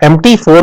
MT4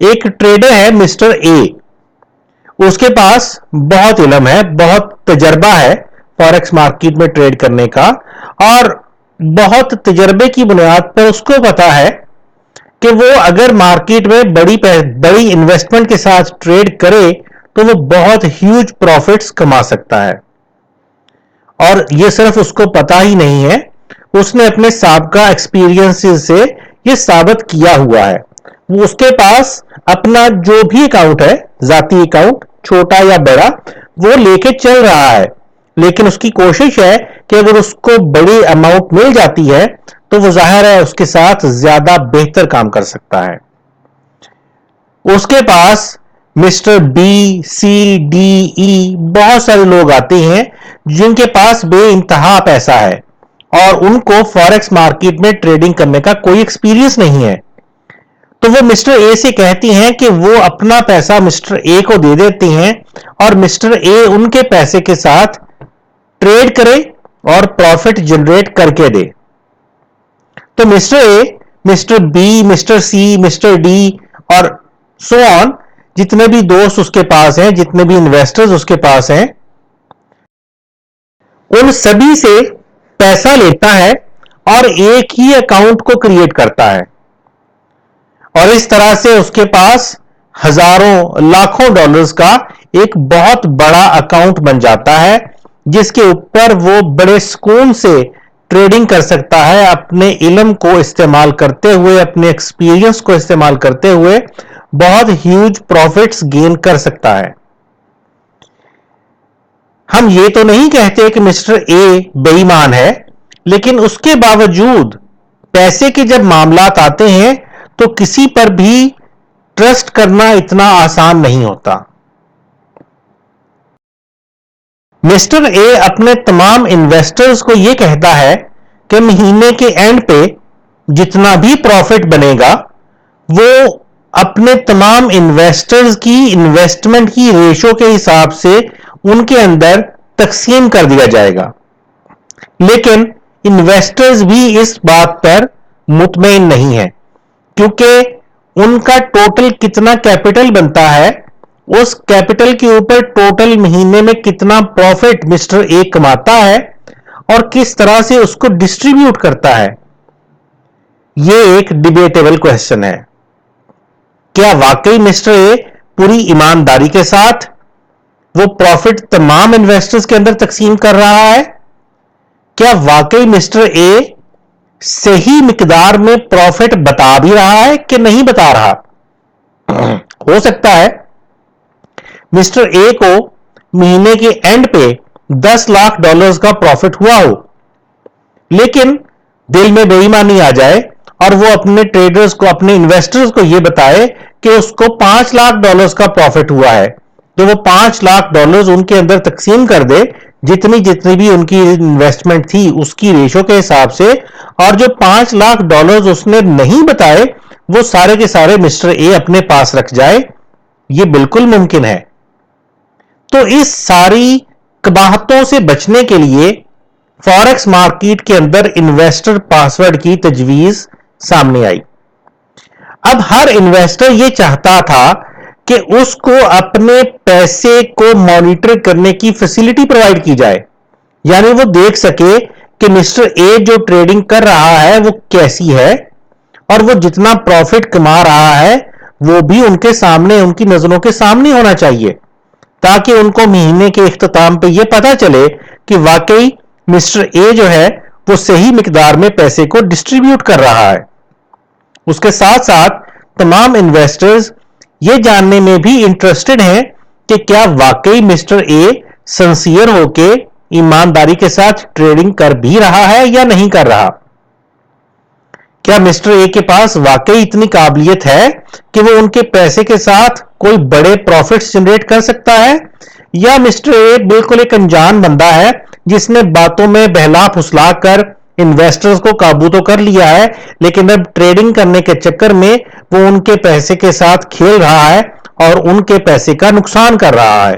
ایک trader ہے mister A, اس کے پاس بہت علم ہے، بہت تجربہ ہے فوریکس مارکیٹ میں ٹریڈ کرنے کا، اور بہت تجربے کی بنیاد پر اس کو پتا ہے کہ وہ اگر مارکیٹ میں بڑی انویسٹمنٹ کے ساتھ ٹریڈ کرے تو وہ بہت ہیوج پروفٹس کما سکتا ہے. اور یہ صرف اس کو پتا ہی نہیں ہے، اس نے اپنے سابقہ ایکسپیرینس سے یہ ثابت کیا ہوا ہے. وہ اس کے پاس اپنا جو بھی اکاؤنٹ ہے، ذاتی اکاؤنٹ چھوٹا یا بڑا، وہ لے کے چل رہا ہے، لیکن اس کی کوشش ہے کہ اگر اس کو بڑی اماؤنٹ مل جاتی ہے تو وہ ظاہر ہے اس کے ساتھ زیادہ بہتر کام کر سکتا ہے. اس کے پاس مسٹر بی، سی، ڈی، ای بہت سارے لوگ آتے ہیں جن کے پاس بے انتہا پیسہ ہے اور ان کو فوریکس مارکیٹ میں ٹریڈنگ کرنے کا کوئی ایکسپیرینس نہیں ہے. تو وہ مسٹر اے سے کہتی ہیں کہ وہ اپنا پیسہ مسٹر اے کو دے دیتے ہیں اور مسٹر اے ان کے پیسے کے ساتھ ٹریڈ کرے اور پروفٹ جنریٹ کر کے دے. تو mister A, mister B, mister C, mister D اور سو آن، جتنے بھی دوست اس کے پاس ہیں، جتنے بھی انویسٹرز اس کے پاس ہیں، ان سبھی سے پیسہ لیتا ہے اور ایک ہی اکاؤنٹ کو کریٹ کرتا ہے، اور اس طرح سے اس کے پاس ہزاروں لاکھوں ڈالرز کا ایک بہت بڑا اکاؤنٹ بن جاتا ہے جس کے اوپر وہ بڑے سکون سے ٹریڈنگ کر سکتا ہے، اپنے علم کو استعمال کرتے ہوئے، اپنے ایکسپیرینس کو استعمال کرتے ہوئے بہت ہیوج پروفٹس گین کر سکتا ہے. ہم یہ تو نہیں کہتے کہ مسٹر اے بے ایمان ہے، لیکن اس کے باوجود پیسے کے جب معاملات آتے ہیں تو کسی پر بھی ٹرسٹ کرنا اتنا آسان نہیں ہوتا. مسٹر اے اپنے تمام انویسٹرز کو یہ کہتا ہے کہ مہینے کے اینڈ پہ جتنا بھی پروفٹ بنے گا وہ اپنے تمام انویسٹرز کی انویسٹمنٹ کی ریشو کے حساب سے ان کے اندر تقسیم کر دیا جائے گا. لیکن انویسٹرز بھی اس بات پر مطمئن نہیں ہیں، کیونکہ ان کا ٹوٹل کتنا کیپٹل بنتا ہے، اس کیپٹل کے اوپر ٹوٹل مہینے میں کتنا پروفٹ مسٹر اے کماتا ہے اور کس طرح سے اس کو ڈسٹریبیوٹ کرتا ہے، یہ ایک ڈیبیٹیبل کوہسچن ہے. کیا واقعی مسٹر اے پوری ایمانداری کے ساتھ وہ پروفٹ تمام انویسٹرز کے اندر تقسیم کر رہا ہے؟ کیا واقعی مسٹر اے صحیح مقدار میں پروفٹ بتا بھی رہا ہے کہ نہیں بتا رہا؟ ہو سکتا ہے مسٹر اے کو مہینے کے اینڈ پہ 10 لاکھ ڈالرز کا پروفٹ ہوا ہو، لیکن دل میں بے ایمانی آ جائے اور وہ اپنے ٹریڈرز کو، اپنے انویسٹرز کو یہ بتائے کہ اس کو 5 لاکھ ڈالرز کا پروفٹ ہوا ہے، تو وہ 5 لاکھ ڈالرز ان کے اندر تقسیم کر دے جتنی بھی ان کی انویسٹمنٹ تھی اس کی ریشو کے حساب سے، اور جو 5 لاکھ ڈالرز اس نے نہیں بتائے وہ سارے کے سارے مسٹر اے اپنے پاس رکھ جائے. یہ بالکل ممکن ہے. تو اس ساری قباحتوں سے بچنے کے لیے فوریکس مارکیٹ کے اندر انویسٹر پاسورڈ کی تجویز سامنے آئی. اب ہر انویسٹر یہ چاہتا تھا کہ اس کو اپنے پیسے کو مانیٹر کرنے کی فیسلٹی پرووائڈ کی جائے، یعنی وہ دیکھ سکے کہ مسٹر اے جو ٹریڈنگ کر رہا ہے وہ کیسی ہے، اور وہ جتنا پروفٹ کما رہا ہے وہ بھی ان کے سامنے، ان کی نظروں کے سامنے ہونا چاہیے، تاکہ ان کو مہینے کے اختتام پہ یہ پتا چلے کہ واقعی مسٹر اے جو ہے وہ صحیح مقدار میں پیسے کو ڈسٹریبیوٹ کر رہا ہے. اس کے ساتھ ساتھ تمام انویسٹرز یہ جاننے میں بھی انٹرسٹڈ ہیں کہ کیا واقعی مسٹر اے سنسیئر ہو کے ایمانداری کے ساتھ ٹریڈنگ کر بھی رہا ہے یا نہیں کر رہا. کیا مسٹر اے کے پاس واقعی اتنی قابلیت ہے کہ وہ ان کے پیسے کے ساتھ کوئی بڑے پروفٹس جنریٹ کر سکتا ہے، یا مسٹر اے بالکل ایک انجان بندہ ہے جس نے باتوں میں بہلا پھسلا کر انویسٹرز کو قابو تو کر لیا ہے، لیکن اب ٹریڈنگ کرنے کے چکر میں وہ ان کے پیسے کے ساتھ کھیل رہا ہے اور ان کے پیسے کا نقصان کر رہا ہے.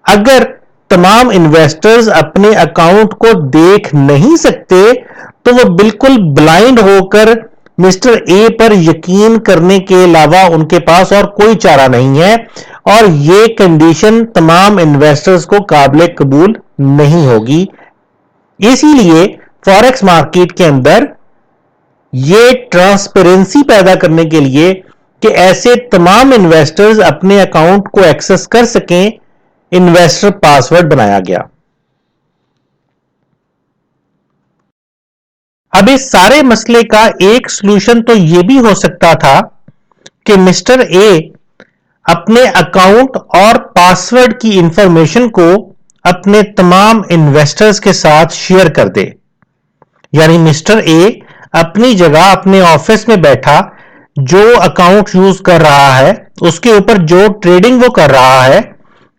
اگر تمام انویسٹرز اپنے اکاؤنٹ کو دیکھ نہیں سکتے تو وہ بالکل بلائنڈ ہو کر مسٹر اے پر یقین کرنے کے علاوہ ان کے پاس اور کوئی چارہ نہیں ہے، اور یہ کنڈیشن تمام انویسٹرز کو قابل قبول نہیں ہوگی. اسی لیے فوریکس مارکیٹ کے اندر یہ ٹرانسپیرنسی پیدا کرنے کے لیے کہ ایسے تمام انویسٹرز اپنے اکاؤنٹ کو ایکسس کر سکیں، انویسٹر پاسورڈ بنایا گیا. اب اس سارے مسئلے کا ایک سلوشن تو یہ بھی ہو سکتا تھا کہ مسٹر اے اپنے اکاؤنٹ اور پاسورڈ کی انفارمیشن کو اپنے تمام انویسٹرز کے ساتھ شیئر کر دے. یعنی مسٹر اے اپنی جگہ اپنے آفس میں بیٹھا جو اکاؤنٹ یوز کر رہا ہے، اس کے اوپر جو ٹریڈنگ وہ کر رہا ہے،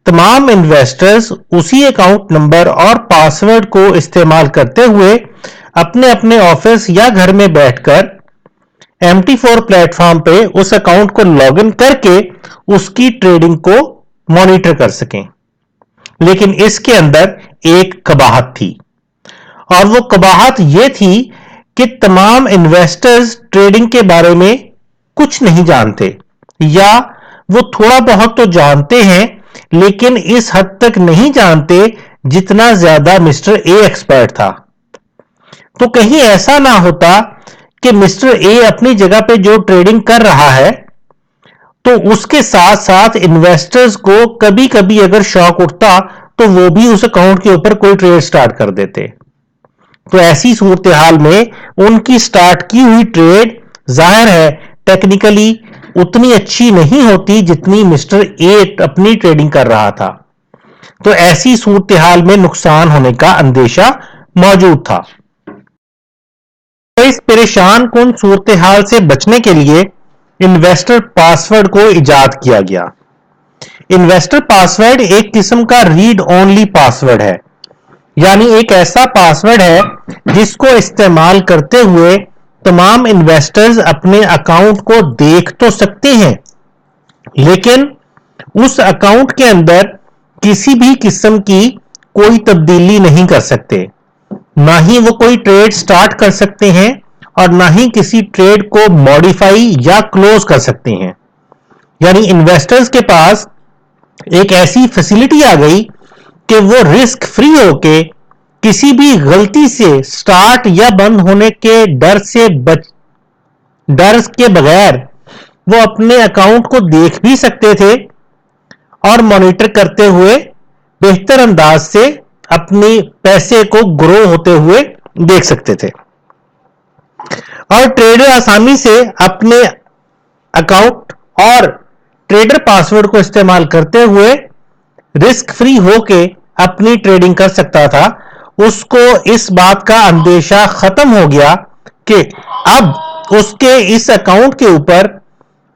تمام انویسٹرز اسی اکاؤنٹ نمبر اور پاسورڈ کو استعمال کرتے ہوئے اپنے اپنے آفس یا گھر میں بیٹھ کر MT4 پلیٹ فارم پہ اس اکاؤنٹ کو لاگ ان کر کے اس کی ٹریڈنگ کو مانیٹر کر سکیں. لیکن اس کے اندر ایک قباحت تھی، اور وہ قباحت یہ تھی کہ تمام انویسٹرز ٹریڈنگ کے بارے میں کچھ نہیں جانتے، یا وہ تھوڑا بہت تو جانتے ہیں لیکن اس حد تک نہیں جانتے جتنا زیادہ مسٹر اے ایکسپرٹ تھا. تو کہیں ایسا نہ ہوتا کہ مسٹر اے اپنی جگہ پہ جو ٹریڈنگ کر رہا ہے تو اس کے ساتھ ساتھ انویسٹرز کو کبھی کبھی اگر شوق اٹھتا تو وہ بھی اس اکاؤنٹ کے اوپر کوئی ٹریڈ سٹارٹ کر دیتے. تو ایسی صورتحال میں ان کی سٹارٹ کی ہوئی ٹریڈ ظاہر ہے ٹیکنیکلی اتنی اچھی نہیں ہوتی جتنی مسٹر اے اپنی ٹریڈنگ کر رہا تھا. تو ایسی صورتحال میں نقصان ہونے کا اندیشہ موجود تھا. اس پریشان کن صورتحال سے بچنے کے لیے انویسٹر پاسورڈ کو ایجاد کیا گیا. انویسٹر پاسورڈ ایک قسم کا ریڈ اونلی پاسورڈ ہے، یعنی ایک ایسا پاسورڈ ہے جس کو استعمال کرتے ہوئے تمام انویسٹرز اپنے اکاؤنٹ کو دیکھ تو سکتے ہیں لیکن اس اکاؤنٹ کے اندر کسی بھی قسم کی کوئی تبدیلی نہیں کر سکتے، نہ ہی وہ کوئی ٹریڈ سٹارٹ کر سکتے ہیں اور نہ ہی کسی ٹریڈ کو ماڈیفائی یا کلوز کر سکتے ہیں. یعنی انویسٹرز کے پاس ایک ایسی فیسلٹی آ گئی کہ وہ رسک فری ہو کے کسی بھی غلطی سے سٹارٹ یا بند ہونے کے ڈر کے بغیر وہ اپنے اکاؤنٹ کو دیکھ بھی سکتے تھے اور مانیٹر کرتے ہوئے بہتر انداز سے اپنے پیسے کو گرو ہوتے ہوئے دیکھ سکتے تھے، اور ٹریڈر آسانی سے اپنے اکاؤنٹ اور ٹریڈر پاسورڈ کو استعمال کرتے ہوئے رسک فری ہو کے اپنی ٹریڈنگ کر سکتا تھا. اس کو اس بات کا اندیشہ ختم ہو گیا کہ اب اس کے اس اکاؤنٹ کے اوپر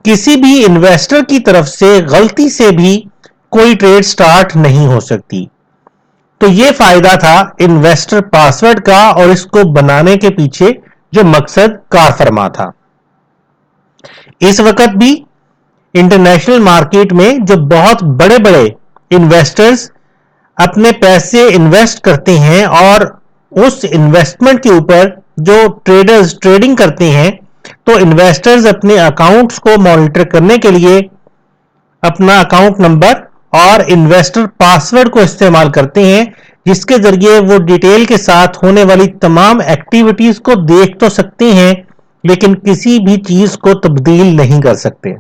کسی بھی انویسٹر کی طرف سے غلطی سے بھی کوئی ٹریڈ سٹارٹ نہیں ہو سکتی. تو یہ فائدہ تھا انویسٹر پاسورڈ کا اور اس کو بنانے کے پیچھے جو مقصد کار فرما تھا. اس وقت بھی انٹرنیشنل مارکیٹ میں جو بہت بڑے بڑے انویسٹرز اپنے پیسے انویسٹ کرتے ہیں اور اس انویسٹمنٹ کے اوپر جو ٹریڈرز ٹریڈنگ کرتے ہیں، تو انویسٹرز اپنے اکاؤنٹس کو مانیٹر کرنے کے لیے اپنا اکاؤنٹ نمبر اور انویسٹر پاسورڈ کو استعمال کرتے ہیں، جس کے ذریعے وہ ڈیٹیل کے ساتھ ہونے والی تمام ایکٹیویٹیز کو دیکھ تو سکتے ہیں لیکن کسی بھی چیز کو تبدیل نہیں کر سکتے.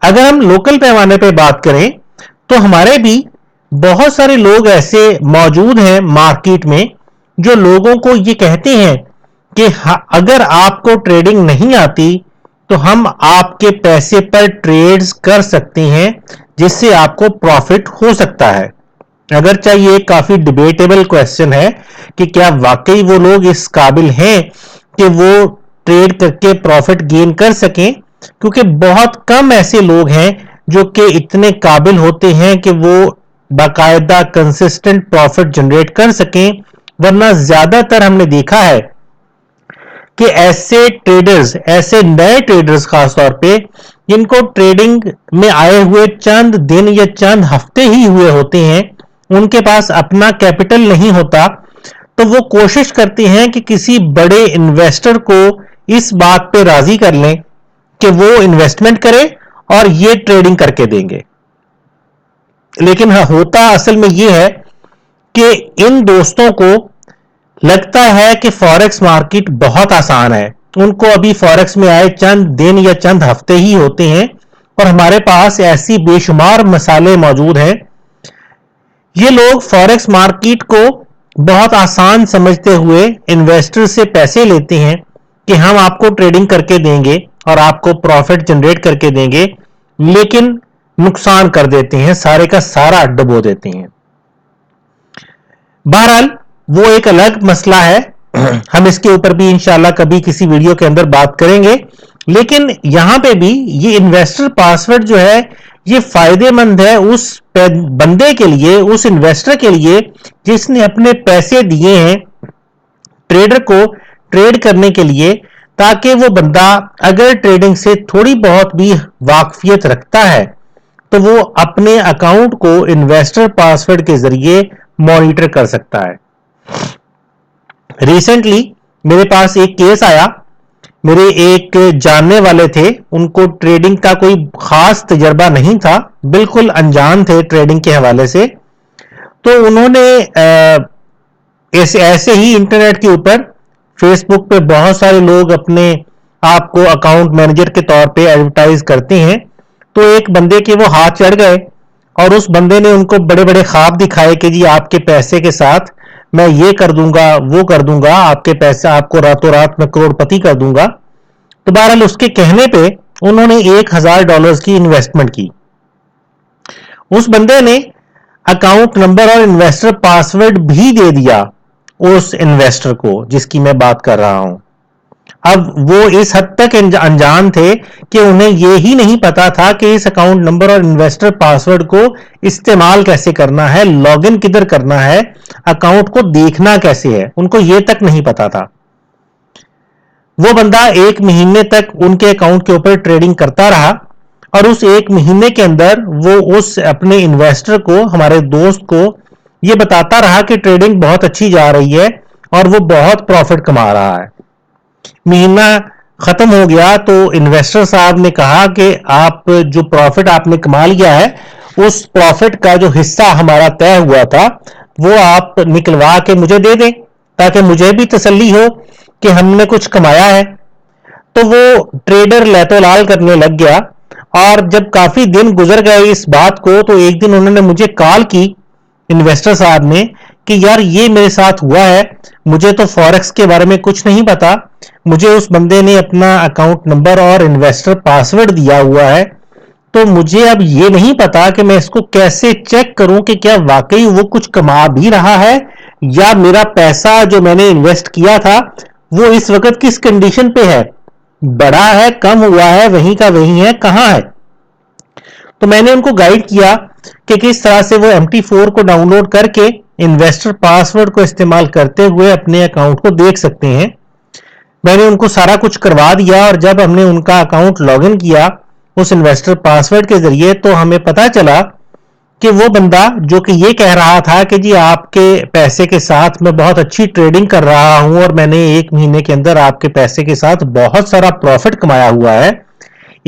اگر ہم لوکل پیمانے پہ بات کریں تو ہمارے بھی بہت سارے لوگ ایسے موجود ہیں مارکیٹ میں جو لوگوں کو یہ کہتے ہیں کہ اگر آپ کو ٹریڈنگ نہیں آتی تو ہم آپ کے پیسے پر ٹریڈز کر سکتے ہیں جس سے آپ کو پروفٹ ہو سکتا ہے. اگرچہ یہ کافی ڈیبیٹیبل کویسچن ہے کہ کیا واقعی وہ لوگ اس قابل ہیں کہ وہ ٹریڈ کر کے پروفٹ گین کر سکیں، کیونکہ بہت کم ایسے لوگ ہیں جو کہ اتنے قابل ہوتے ہیں کہ وہ باقاعدہ کنسسٹنٹ پروفٹ جنریٹ کر سکیں. ورنہ زیادہ تر ہم نے دیکھا ہے کہ ایسے ٹریڈرز، ایسے نئے ٹریڈرز خاص طور پہ جن کو ٹریڈنگ میں آئے ہوئے چند دن یا چند ہفتے ہی ہوئے ہوتے ہیں، ان کے پاس اپنا کیپٹل نہیں ہوتا، تو وہ کوشش کرتے ہیں کہ کسی بڑے انویسٹر کو اس بات پہ راضی کر لیں کہ وہ انویسٹمنٹ کرے اور یہ ٹریڈنگ کر کے دیں گے. لیکن ہوتا اصل میں یہ ہے کہ ان دوستوں کو لگتا ہے کہ فوریکس مارکیٹ بہت آسان ہے. ان کو ابھی فوریکس میں آئے چند دن یا چند ہفتے ہی ہوتے ہیں اور ہمارے پاس ایسی بے شمار مسائل موجود ہیں. یہ لوگ فوریکس مارکیٹ کو بہت آسان سمجھتے ہوئے انویسٹر سے پیسے لیتے ہیں کہ ہم آپ کو ٹریڈنگ کر کے دیں گے اور آپ کو پروفٹ جنریٹ کر کے دیں گے, لیکن نقصان کر دیتے ہیں, سارے کا سارا ڈبو دیتے ہیں. بہرحال وہ ایک الگ مسئلہ ہے, ہم اس کے اوپر بھی انشاءاللہ کبھی کسی ویڈیو کے اندر بات کریں گے. لیکن یہاں پہ بھی یہ انویسٹر پاسورڈ جو ہے یہ فائدے مند ہے اس بندے کے لیے, اس انویسٹر کے لیے جس نے اپنے پیسے دیے ہیں ٹریڈر کو ٹریڈ کرنے کے لیے, تاکہ وہ بندہ اگر ٹریڈنگ سے تھوڑی بہت بھی واقفیت رکھتا ہے تو وہ اپنے اکاؤنٹ کو انویسٹر پاسورڈ کے ذریعے مانیٹر کر سکتا ہے. ریسنٹلی میرے پاس ایک کیس آیا, میرے ایک جاننے والے تھے, ان کو ٹریڈنگ کا کوئی خاص تجربہ نہیں تھا, بالکل انجان تھے ٹریڈنگ کے حوالے سے. تو انہوں نے ایسے ہی انٹرنیٹ کے اوپر فیس بک پہ بہت سارے لوگ اپنے آپ کو اکاؤنٹ مینیجر کے طور پہ ایڈورٹائز کرتے ہیں, تو ایک بندے کے وہ ہاتھ چڑھ گئے اور اس بندے نے ان کو بڑے بڑے خواب دکھائے کہ جی آپ کے پیسے کے ساتھ میں یہ کر دوں گا, وہ کر دوں گا, آپ کے پیسے آپ کو راتوں رات میں کروڑ پتی کر دوں گا. تو بہرحال اس کے کہنے پہ انہوں نے $1000 کی انویسٹمنٹ کی. اس بندے نے اکاؤنٹ نمبر اور انویسٹر پاسورڈ بھی دے دیا اس انویسٹر کو جس کی میں بات کر رہا ہوں. اب وہ اس حد تک انجان تھے کہ انہیں یہی نہیں پتا تھا کہ اس اکاؤنٹ نمبر اور انویسٹر پاسورڈ کو استعمال کیسے کرنا ہے, لاگ ان کدھر کرنا ہے, اکاؤنٹ کو دیکھنا کیسے ہے, ان کو یہ تک نہیں پتا تھا. وہ بندہ 1 مہینے تک ان کے اکاؤنٹ کے اوپر ٹریڈنگ کرتا رہا اور اس 1 مہینے کے اندر وہ اس اپنے انویسٹر کو, ہمارے دوست کو یہ بتاتا رہا کہ ٹریڈنگ بہت اچھی جا رہی ہے اور وہ بہت پروفٹ کما رہا ہے. مہینہ ختم ہو گیا تو انویسٹر صاحب نے کہا کہ آپ جو پروفٹ آپ نے کما لیا ہے اس پروفٹ کا جو حصہ ہمارا طے ہوا تھا وہ آپ نکلوا کے مجھے دے دیں تاکہ مجھے بھی تسلی ہو کہ ہم نے کچھ کمایا ہے. تو وہ ٹریڈر لیتو لال کرنے لگ گیا اور جب کافی دن گزر گئے اس بات کو تو ایک دن انہوں نے مجھے کال کی انویسٹر صاحب نے کہ یار یہ میرے ساتھ ہوا ہے, مجھے تو فوریکس کے بارے میں کچھ نہیں پتا, مجھے اس بندے نے اپنا اکاؤنٹ نمبر اور انویسٹر پاسورڈ دیا ہوا ہے, تو مجھے اب یہ نہیں پتا کہ میں اس کو کیسے چیک کروں کہ کیا واقعی وہ کچھ کما بھی رہا ہے یا میرا پیسہ جو میں نے انویسٹ کیا تھا وہ اس وقت کس کنڈیشن پہ ہے, بڑا ہے, کم ہوا ہے, وہیں کا وہیں ہے, کہاں ہے. تو میں نے ان کو گائیڈ کیا کہ کس طرح سے وہ MT4 کو ڈاؤن لوڈ کر کے انویسٹر پاسورڈ کو استعمال کرتے ہوئے اپنے اکاؤنٹ کو دیکھ سکتے ہیں. میں نے ان کو سارا کچھ کروا دیا اور جب ہم نے ان کا اکاؤنٹ لاگ ان کیا اس انویسٹر پاسورڈ کے ذریعے تو ہمیں پتا چلا کہ وہ بندہ جو کہ یہ کہہ رہا تھا کہ جی آپ کے پیسے کے ساتھ میں بہت اچھی ٹریڈنگ کر رہا ہوں اور میں نے 1 مہینے کے اندر آپ کے پیسے کے ساتھ بہت سارا پروفٹ کمایا ہوا ہے,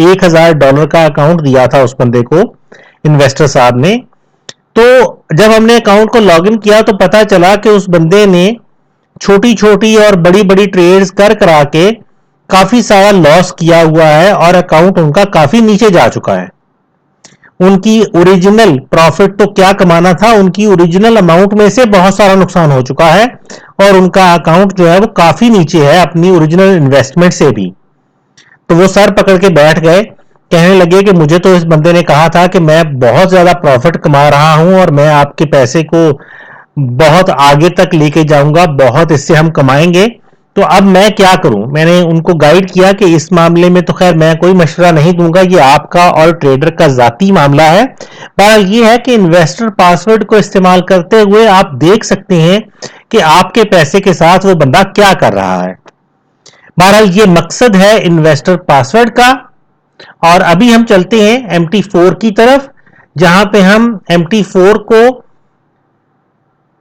$1000 کا اکاؤنٹ دیا تھا اس بندے کو انویسٹر صاحب نے. تو جب ہم نے اکاؤنٹ کو لاگ ان کیا تو پتا چلا کہ اس بندے نے چھوٹی چھوٹی اور بڑی بڑی ٹریڈز کرا کے کافی سارا لاس کیا ہوا ہے اور اکاؤنٹ ان کا کافی نیچے جا چکا ہے. ان کی اوریجنل پروفٹ تو کیا کمانا تھا, ان کی اوریجنل اماؤنٹ میں سے بہت سارا نقصان ہو چکا ہے اور ان کا اکاؤنٹ جو ہے وہ کافی نیچے ہے اپنی اوریجنل انویسٹمنٹ سے بھی. تو وہ سر پکڑ کے بیٹھ گئے, کہنے لگے کہ مجھے تو اس بندے نے کہا تھا کہ میں بہت زیادہ پروفٹ کما رہا ہوں اور میں آپ کے پیسے کو بہت آگے تک لے کے جاؤں گا, بہت اس سے ہم کمائیں گے, تو اب میں کیا کروں. میں نے ان کو گائیڈ کیا کہ اس معاملے میں تو خیر میں کوئی مشورہ نہیں دوں گا, یہ آپ کا اور ٹریڈر کا ذاتی معاملہ ہے. بہرحال یہ ہے کہ انویسٹر پاسورڈ کو استعمال کرتے ہوئے آپ دیکھ سکتے ہیں کہ آپ کے پیسے کے ساتھ وہ بندہ کیا کر رہا ہے. بہرحال یہ مقصد ہے انویسٹر پاسورڈ کا. اور ابھی ہم چلتے ہیں MT4 کی طرف, جہاں پہ ہم MT4 کو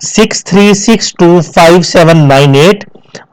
63625798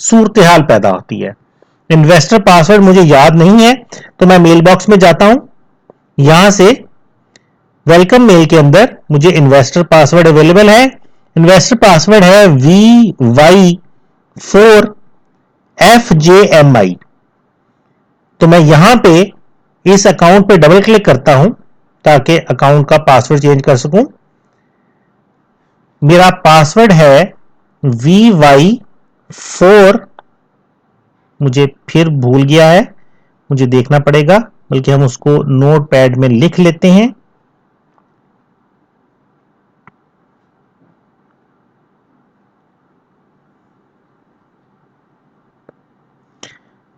صورتحال پیدا ہوتی ہے. انویسٹر پاسورڈ مجھے یاد نہیں ہے تو میں میل باکس میں جاتا ہوں, یہاں سے ویلکم میل کے اندر مجھے انویسٹر پاسورڈ اویلیبل ہے. انویسٹر پاسورڈ ہے VY4FJMI. تو میں یہاں پہ اس اکاؤنٹ پہ ڈبل کلک کرتا ہوں تاکہ اکاؤنٹ کا پاسورڈ چینج کر سکوں. میرا پاسورڈ ہے VY4, مجھے پھر بھول گیا ہے, مجھے دیکھنا پڑے گا, بلکہ ہم اس کو نوٹ پیڈ میں لکھ لیتے ہیں.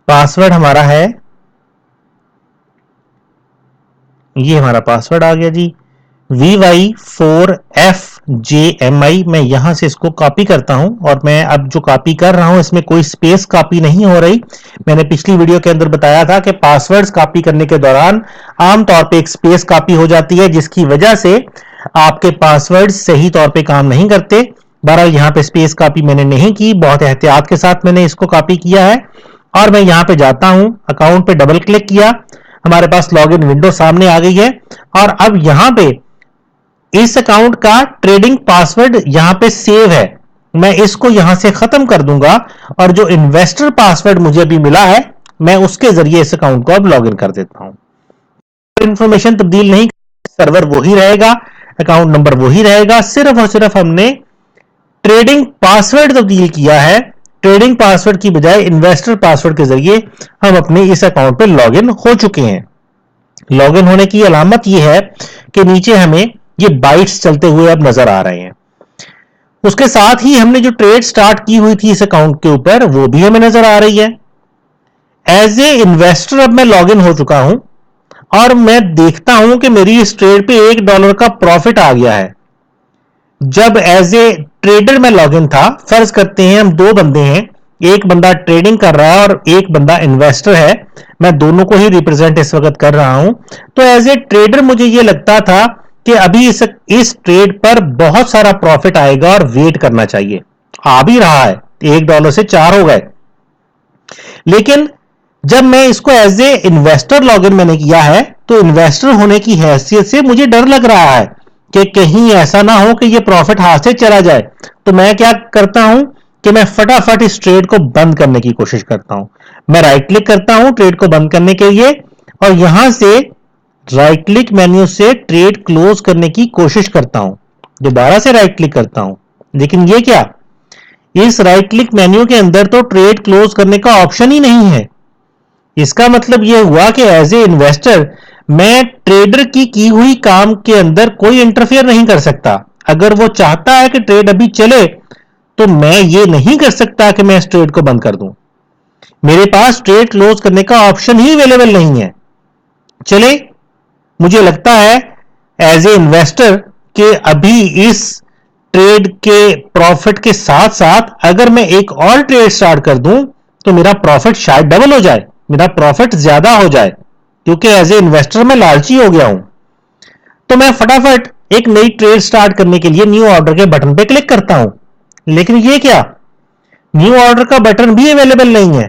پاسورڈ ہمارا ہے, یہ ہمارا پاسورڈ آ گیا جی, VY4FJMI. میں یہاں سے اس کو کاپی کرتا ہوں, اور میں اب جو کاپی کر رہا ہوں اس میں کوئی سپیس کاپی نہیں ہو رہی. میں نے پچھلی ویڈیو کے اندر بتایا تھا کہ پاسورڈز کاپی کرنے کے دوران عام طور پہ ایک سپیس کاپی ہو جاتی ہے جس کی وجہ سے آپ کے پاسورڈ صحیح طور پہ کام نہیں کرتے. بہرحال یہاں پہ سپیس کاپی میں نے نہیں کی, بہت احتیاط کے ساتھ میں نے اس کو کاپی کیا ہے. اور میں یہاں پہ جاتا ہوں, اکاؤنٹ پہ ڈبل کلک کیا, ہمارے پاس لاگ ان ونڈو سامنے آ گئی ہے. اور اب یہاں پہ اس اکاؤنٹ کا ٹریڈنگ پاسورڈ یہاں پہ سیو ہے, میں اس کو یہاں سے ختم کر دوں گا, اور جو انویسٹر پاسورڈ مجھے ابھی ملا ہے میں اس کے ذریعے اس اکاؤنٹ کو اب لاگ ان کر دیتا ہوں. انفارمیشن تبدیل نہیں, سرور وہی رہے گا, اکاؤنٹ نمبر وہی رہے گا, صرف اور صرف ہم نے ٹریڈنگ پاسورڈ تبدیل کیا ہے. ٹریڈنگ پاسورڈ کی بجائے انویسٹر پاسورڈ کے ذریعے ہم اپنے اس اکاؤنٹ پہ لاگ ان ہو چکے ہیں. لاگ ان ہونے کی علامت یہ ہے کہ نیچے ہمیں یہ بائٹس چلتے ہوئے اب نظر آ رہے ہیں. اس کے ساتھ ہی ہم نے جو ٹریڈ سٹارٹ کی ہوئی تھی اس اکاؤنٹ کے اوپر وہ بھی ہمیں نظر آ رہی ہے. ایز اے انویسٹر اب میں لاگ ان ہو چکا ہوں, اور میں دیکھتا ہوں کہ میری اس ٹریڈ پہ $1 کا پروفٹ آ گیا ہے. جب ایز اے ٹریڈر میں لاگ ان تھا, فرض کرتے ہیں ہم دو بندے ہیں, ایک بندہ ٹریڈنگ کر رہا ہے اور ایک بندہ انویسٹر ہے, میں دونوں کو ہی ریپرزینٹ اس وقت کر رہا ہوں. تو ایز اے ٹریڈر مجھے یہ لگتا تھا کہ ابھی اس ٹریڈ پر بہت سارا پروفٹ آئے گا اور ویٹ کرنا چاہیے. آ بھی رہا ہے, $1 سے 4 ہو گئے. لیکن جب میں اس کو as a investor log in میں نے کیا ہے تو انویسٹر ہونے کی حیثیت سے مجھے ڈر لگ رہا ہے کہ کہیں ایسا نہ ہو کہ یہ پروفٹ ہاتھ سے چلا جائے. تو میں کیا کرتا ہوں کہ میں فٹافٹ اس ٹریڈ کو بند کرنے کی کوشش کرتا ہوں. میں رائٹ کلک کرتا ہوں ٹریڈ کو بند کرنے کے لیے, اور یہاں سے رائٹ کلک مینیو سے ٹریڈ کلوز کرنے کی کوشش کرتا ہوں. دوبارہ سے رائٹ کلک کرتا ہوں, لیکن یہ کیا, اس رائٹ کلک مینیو کے اندر تو ٹریڈ کلوز کرنے کا آپشن ہی نہیں ہے. اس کا مطلب یہ ہوا کہ ایز اے انویسٹر میں ٹریڈر کی ہوئی کام کے اندر کوئی انٹرفیئر نہیں کر سکتا. اگر وہ چاہتا ہے کہ ٹریڈ ابھی چلے تو میں یہ نہیں کر سکتا کہ میں اس ٹریڈ کو بند کر دوں. میرے پاس ٹریڈ کلوز کرنے کا آپشن ہی اویلیبل نہیں ہے. چلے, مجھے لگتا ہے ایز اے انویسٹر کہ ابھی اس ٹریڈ کے پروفٹ کے ساتھ ساتھ اگر میں ایک اور ٹریڈ سٹارٹ کر دوں تو میرا پروفٹ شاید ڈبل ہو جائے, میرا پروفٹ زیادہ ہو جائے, کیونکہ ایز اے انویسٹر میں لالچی ہو گیا ہوں. تو میں فٹافٹ ایک نئی ٹریڈ سٹارٹ کرنے کے لیے نیو آرڈر کے بٹن پہ کلک کرتا ہوں. لیکن یہ کیا, نیو آرڈر کا بٹن بھی اویلیبل نہیں ہے.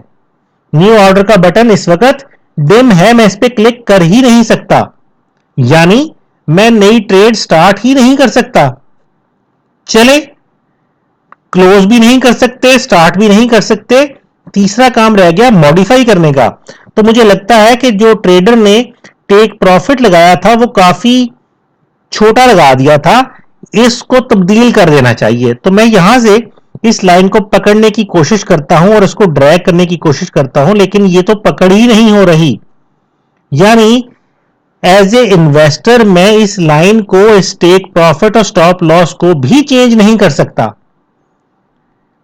نیو آرڈر کا بٹن اس وقت ڈم ہے, میں اس پہ کلک کر ہی نہیں سکتا, یعنی میں نئی ٹریڈ سٹارٹ ہی نہیں کر سکتا. چلے, کلوز بھی نہیں کر سکتے, سٹارٹ بھی نہیں کر سکتے, تیسرا کام رہ گیا ماڈیفائی کرنے کا. تو مجھے لگتا ہے کہ جو ٹریڈر نے ٹیک پروفٹ لگایا تھا وہ کافی چھوٹا لگا دیا تھا, اس کو تبدیل کر دینا چاہیے. تو میں یہاں سے اس لائن کو پکڑنے کی کوشش کرتا ہوں اور اس کو ڈریگ کرنے کی کوشش کرتا ہوں, لیکن یہ تو پکڑ ہی نہیں ہو رہی. یعنی ایز اے انویسٹر میں اس لائن کو, اس ٹیک پروفٹ اور سٹاپ لاس کو بھی چینج نہیں کر سکتا.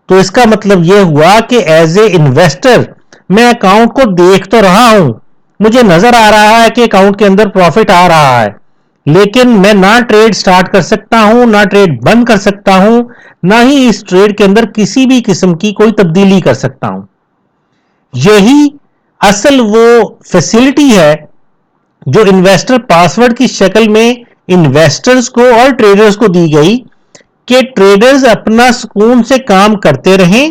تو اس کا مطلب یہ ہوا کہ ایز اے انویسٹر میں اکاؤنٹ کو دیکھ تو رہا ہوں, مجھے نظر آ رہا ہے کہ اکاؤنٹ کے اندر پروفٹ آ رہا ہے, لیکن میں نہ ٹریڈ سٹارٹ کر سکتا ہوں, نہ ٹریڈ بند کر سکتا ہوں, نہ ہی اس ٹریڈ کے اندر کسی بھی قسم کی کوئی تبدیلی کر سکتا ہوں. یہی اصل وہ فیسلٹی ہے جو انویسٹر پاسورڈ کی شکل میں انویسٹرز کو اور ٹریڈرز کو دی گئی کہ ٹریڈرز اپنا سکون سے کام کرتے رہیں